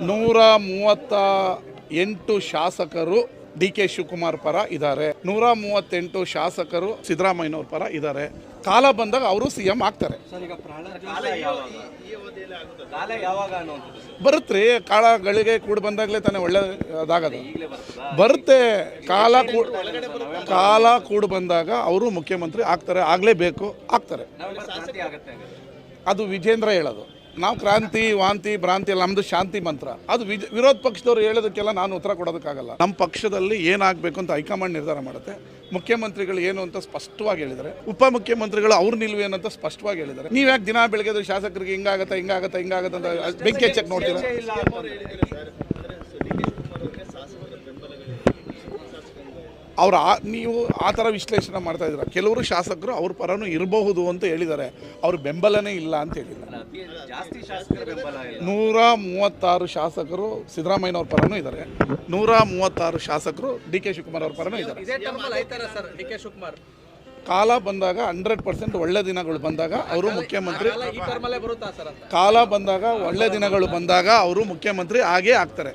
138 ಶಾಸಕರು D K Shivakumar ಪರ ಇದ್ದಾರೆ, 138 ಶಾಸಕರು ಸಿದ್ದರಾಮಯ್ಯನವ್ರ ಪರ ಇದ್ದಾರೆ. ಕಾಲ ಬಂದಾಗ ಅವರು ಸಿಎಂ ಆಗ್ತಾರೆ. ಬರುತ್ತೆ, ಕಾಲಗಳಿಗೆ ಕೂಡ ಬಂದಾಗಲೇ ತಾನೇ ಒಳ್ಳೆಯದಾಗದು. ಬರುತ್ತೆ, ಕಾಲ ಕೂಡ ಬಂದಾಗ ಅವರು ಮುಖ್ಯಮಂತ್ರಿ ಆಗ್ತಾರೆ, ಆಗಲೇಬೇಕು, ಆಗ್ತಾರೆ. ಅದು ವಿಜೇಂದ್ರ ಹೇಳೋದು. ನಾವು ಕ್ರಾಂತಿ ವಾಂತಿ ಭ್ರಾಂತಿ ಅಲ್ಲ, ನಮ್ಮದು ಶಾಂತಿ ಮಂತ್ರ. ಅದು ವಿರೋಧ ಪಕ್ಷದವ್ರು ಹೇಳೋದಕ್ಕೆಲ್ಲ ನಾನು ಉತ್ತರ ಕೊಡೋದಕ್ಕಾಗಲ್ಲ. ನಮ್ಮ ಪಕ್ಷದಲ್ಲಿ ಏನಾಗಬೇಕು ಅಂತ ಹೈಕಮಾಂಡ್ ನಿರ್ಧಾರ ಮಾಡುತ್ತೆ. ಮುಖ್ಯಮಂತ್ರಿಗಳು ಏನು ಅಂತ ಸ್ಪಷ್ಟವಾಗಿ ಹೇಳಿದ್ದಾರೆ, ಉಪಮುಖ್ಯಮಂತ್ರಿಗಳು ಅವ್ರ ನಿಲುವು ಏನಂತ ಸ್ಪಷ್ಟವಾಗಿ ಹೇಳಿದ್ದಾರೆ. ನೀವು ಯಾಕೆ ದಿನ ಬೆಳಗ್ಗೆ ಶಾಸಕರಿಗೆ ಹಿಂಗಾಗತ್ತೆ ಅಂತ ಬೆಂಕಿ ಹಚ್ಚಕ್ಕೆ ನೋಡ್ತೀರಾ? ಅವ್ರು ನೀವು ಆ ಥರ ವಿಶ್ಲೇಷಣೆ ಮಾಡ್ತಾ ಇದ್ದೀರಾ. ಕೆಲವರು ಶಾಸಕರು ಅವ್ರ ಪರನೂ ಇರಬಹುದು ಅಂತ ಹೇಳಿದ್ದಾರೆ, ಅವ್ರ ಬೆಂಬಲನೇ ಇಲ್ಲ ಅಂತ ಹೇಳಿಲ್ಲ. 136 ಶಾಸಕರು ಸಿದ್ದರಾಮಯ್ಯನವ್ರ ಪರನೂ ಇದ್ದಾರೆ, 136 ಶಾಸಕರು ಡಿ ಕೆ ಶಿವಕುಮಾರ್ ಅವ್ರ ಪರನೂ ಇದ್ದಾರೆ. ಕಾಲ ಬಂದಾಗ 100% ಒಳ್ಳೆ ದಿನಗಳು ಬಂದಾಗ ಅವರು ಮುಖ್ಯಮಂತ್ರಿ, ಕಾಲ ಬಂದಾಗ ಒಳ್ಳೆ ದಿನಗಳು ಬಂದಾಗ ಅವರು ಮುಖ್ಯಮಂತ್ರಿ ಆಗೇ ಆಗ್ತಾರೆ.